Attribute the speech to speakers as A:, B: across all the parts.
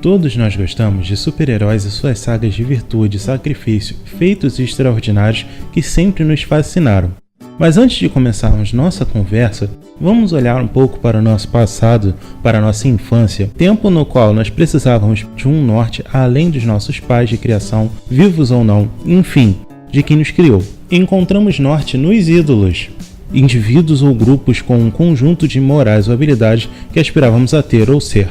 A: Todos nós gostamos de super-heróis e suas sagas de virtude e sacrifício, feitos extraordinários que sempre nos fascinaram. Mas antes de começarmos nossa conversa, vamos olhar um pouco para o nosso passado, para a nossa infância, tempo no qual nós precisávamos de um norte além dos nossos pais de criação, vivos ou não, enfim, de quem nos criou. Encontramos norte nos ídolos, indivíduos ou grupos com um conjunto de morais ou habilidades que aspirávamos a ter ou ser.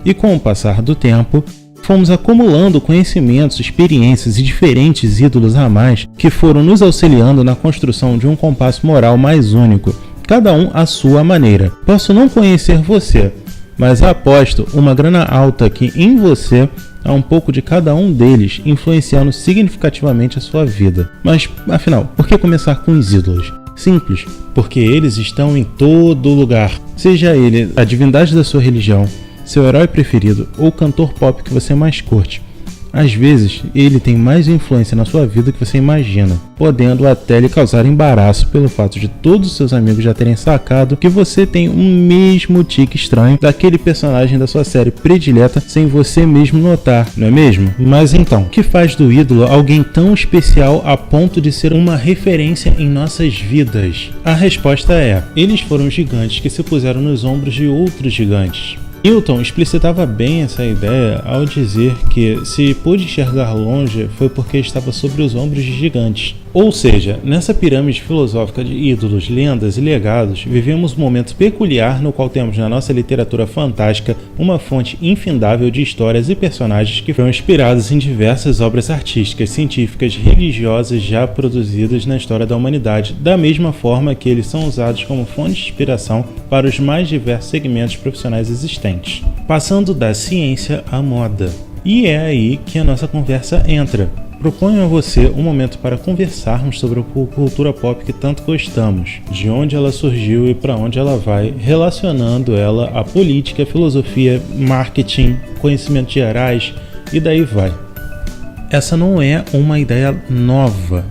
A: E com o passar do tempo, fomos acumulando conhecimentos, experiências e diferentes ídolos a mais que foram nos auxiliando na construção de um compasso moral mais único, cada um à sua maneira. Posso não conhecer você, mas aposto uma grana alta que em você há um pouco de cada um deles influenciando significativamente a sua vida. Mas, afinal, por que começar com os ídolos? Simples, porque eles estão em todo lugar, seja ele a divindade da sua religião, seu herói preferido ou o cantor pop que você mais curte. Às vezes, ele tem mais influência na sua vida do que você imagina, podendo até lhe causar embaraço pelo fato de todos os seus amigos já terem sacado que você tem o mesmo tique estranho daquele personagem da sua série predileta sem você mesmo notar, não é mesmo? Mas então, o que faz do ídolo alguém tão especial a ponto de ser uma referência em nossas vidas? A resposta é: eles foram gigantes que se puseram nos ombros de outros gigantes. Newton explicitava bem essa ideia ao dizer que, se pôde enxergar longe, foi porque estava sobre os ombros de gigantes. Ou seja, nessa pirâmide filosófica de ídolos, lendas e legados, vivemos um momento peculiar no qual temos na nossa literatura fantástica uma fonte infindável de histórias e personagens que foram inspirados em diversas obras artísticas, científicas, religiosas já produzidas na história da humanidade, da mesma forma que eles são usados como fonte de inspiração para os mais diversos segmentos profissionais existentes, passando da ciência à moda. E é aí que a nossa conversa entra. Proponho a você um momento para conversarmos sobre a cultura pop que tanto gostamos, de onde ela surgiu e para onde ela vai, relacionando ela à política, filosofia, marketing, conhecimentos gerais e daí vai. Essa não é uma ideia nova.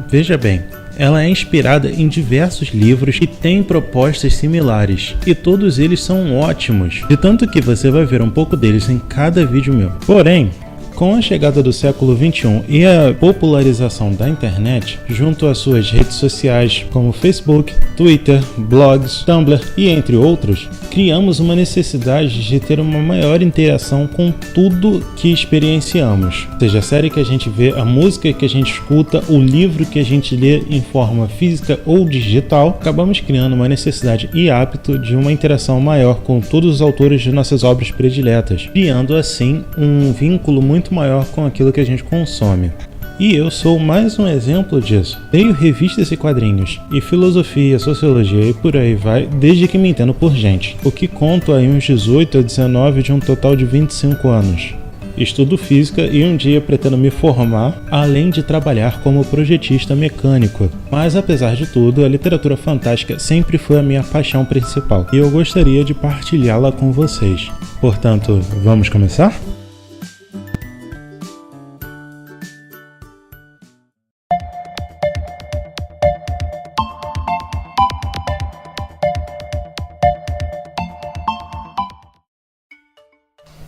A: Veja bem, ela é inspirada em diversos livros e tem propostas similares, e todos eles são ótimos, de tanto que você vai ver um pouco deles em cada vídeo meu. Porém, com a chegada do século XXI e a popularização da internet, junto às suas redes sociais como Facebook, Twitter, blogs, Tumblr e entre outros, criamos uma necessidade de ter uma maior interação com tudo que experienciamos. Seja a série que a gente vê, a música que a gente escuta, o livro que a gente lê em forma física ou digital, acabamos criando uma necessidade e hábito de uma interação maior com todos os autores de nossas obras prediletas, criando assim um vínculo muito maior com aquilo que a gente consome. E eu sou mais um exemplo disso. Leio revistas e quadrinhos, e filosofia, sociologia e por aí vai, desde que me entendo por gente, o que conto aí uns 18 a 19 de um total de 25 anos. Estudo física e um dia pretendo me formar, além de trabalhar como projetista mecânico. Mas apesar de tudo, a literatura fantástica sempre foi a minha paixão principal, e eu gostaria de partilhá-la com vocês. Portanto, vamos começar?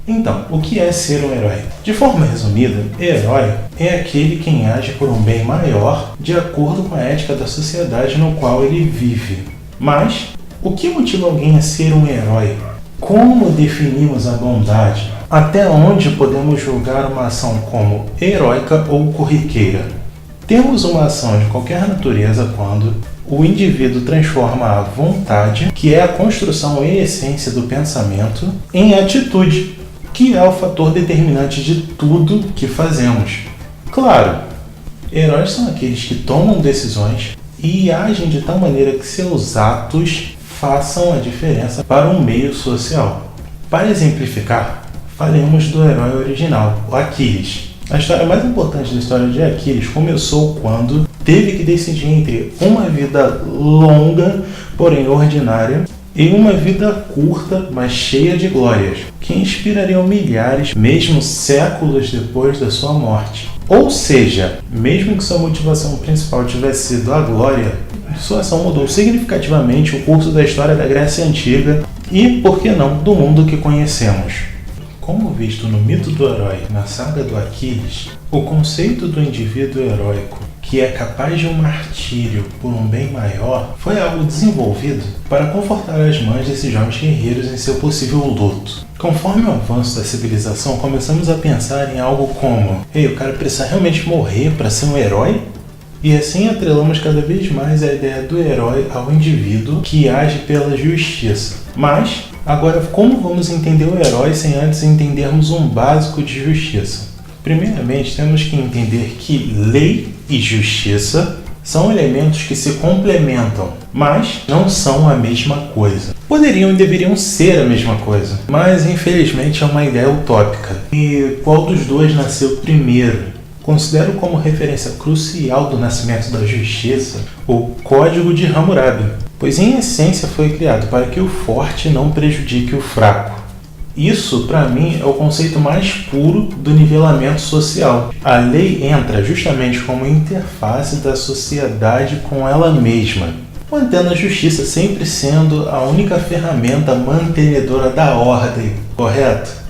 A: Então, o que é ser um herói? De forma resumida, herói é aquele quem age por um bem maior de acordo com a ética da sociedade no qual ele vive. Mas, o que motiva alguém a ser um herói? Como definimos a bondade? Até onde podemos julgar uma ação como heróica ou corriqueira? Temos uma ação de qualquer natureza quando o indivíduo transforma a vontade, que é a construção e essência do pensamento, em atitude, que é o fator determinante de tudo que fazemos. Claro, heróis são aqueles que tomam decisões e agem de tal maneira que seus atos façam a diferença para um meio social. Para exemplificar, falemos do herói original, o Aquiles. A história mais importante da história de Aquiles começou quando teve que decidir entre uma vida longa, porém ordinária, e uma vida curta, mas cheia de glórias, que inspirariam milhares, mesmo séculos depois da sua morte. Ou seja, mesmo que sua motivação principal tivesse sido a glória, sua ação mudou significativamente o curso da história da Grécia Antiga e, por que não, do mundo que conhecemos. Como visto no mito do herói, na saga do Aquiles, o conceito do indivíduo heróico, que é capaz de um martírio por um bem maior, foi algo desenvolvido para confortar as mães desses jovens guerreiros em seu possível luto. Conforme o avanço da civilização, começamos a pensar em algo como: ei, o cara precisa realmente morrer para ser um herói? E assim atrelamos cada vez mais a ideia do herói ao indivíduo que age pela justiça. Mas, agora, como vamos entender o herói sem antes entendermos um básico de justiça? Primeiramente, temos que entender que lei e justiça são elementos que se complementam, mas não são a mesma coisa. Poderiam e deveriam ser a mesma coisa, mas infelizmente é uma ideia utópica. E qual dos dois nasceu primeiro? Considero como referência crucial do nascimento da justiça o Código de Hammurabi, pois em essência foi criado para que o forte não prejudique o fraco. Isso, para mim, é o conceito mais puro do nivelamento social. A lei entra justamente como interface da sociedade com ela mesma, mantendo a justiça sempre sendo a única ferramenta mantenedora da ordem, correto?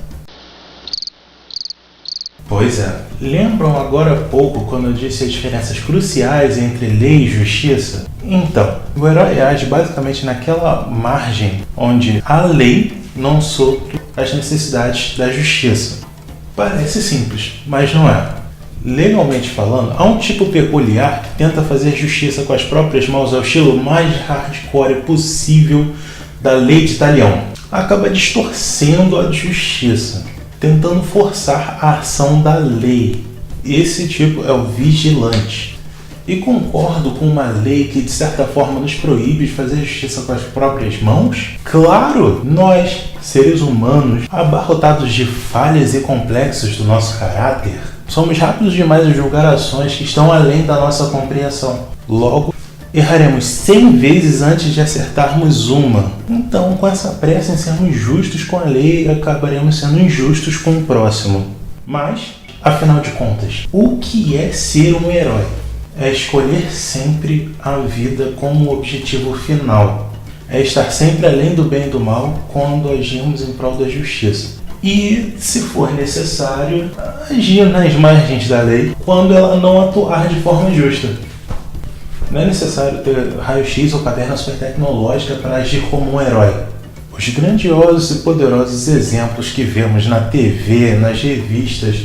A: Pois é. Lembram agora há pouco quando eu disse as diferenças cruciais entre lei e justiça? Então, o herói age basicamente naquela margem onde a lei não supre as necessidades da justiça. Parece simples, mas não é. Legalmente falando, há um tipo peculiar que tenta fazer justiça com as próprias mãos ao estilo mais hardcore possível da lei de Talião. Acaba distorcendo a justiça, tentando forçar a ação da lei. Esse tipo é o vigilante. E concordo com uma lei que de certa forma nos proíbe de fazer justiça com as próprias mãos? Claro! Nós, seres humanos, abarrotados de falhas e complexos do nosso caráter, somos rápidos demais em julgar ações que estão além da nossa compreensão. Logo, erraremos 100 vezes antes de acertarmos uma. Então, com essa pressa em sermos justos com a lei, acabaremos sendo injustos com o próximo. Mas, afinal de contas, o que é ser um herói? É escolher sempre a vida como objetivo final. É estar sempre além do bem e do mal quando agimos em prol da justiça. E, se for necessário, agir nas margens da lei quando ela não atuar de forma justa. Não é necessário ter raio-x ou caderno super tecnológica para agir como um herói. Os grandiosos e poderosos exemplos que vemos na TV, nas revistas,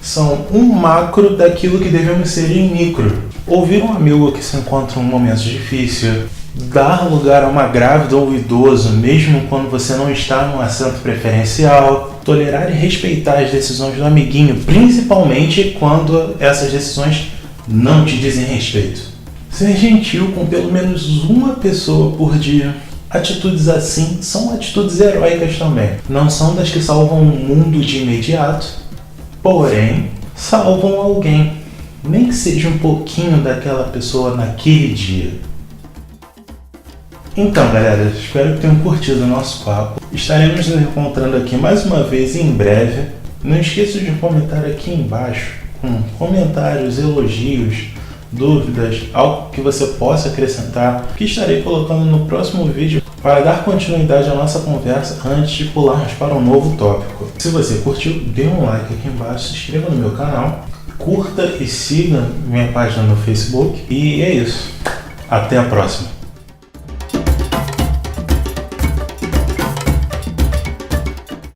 A: são um macro daquilo que devemos ser em micro. Ouvir um amigo que se encontra em um momento difícil, dar lugar a uma grávida ou idoso mesmo quando você não está num assento preferencial, tolerar e respeitar as decisões do amiguinho, principalmente quando essas decisões não te dizem respeito. Ser gentil com pelo menos uma pessoa por dia. Atitudes assim são atitudes heróicas também. Não são das que salvam o mundo de imediato, porém salvam alguém, nem que seja um pouquinho daquela pessoa naquele dia. Então, galera, espero que tenham curtido o nosso papo. Estaremos nos encontrando aqui mais uma vez em breve. Não esqueça de comentar aqui embaixo com comentários, elogios, dúvidas, algo que você possa acrescentar, que estarei colocando no próximo vídeo para dar continuidade à nossa conversa antes de pularmos para um novo tópico. Se você curtiu, dê um like aqui embaixo, se inscreva no meu canal, curta e siga minha página no Facebook. E é isso. Até a próxima.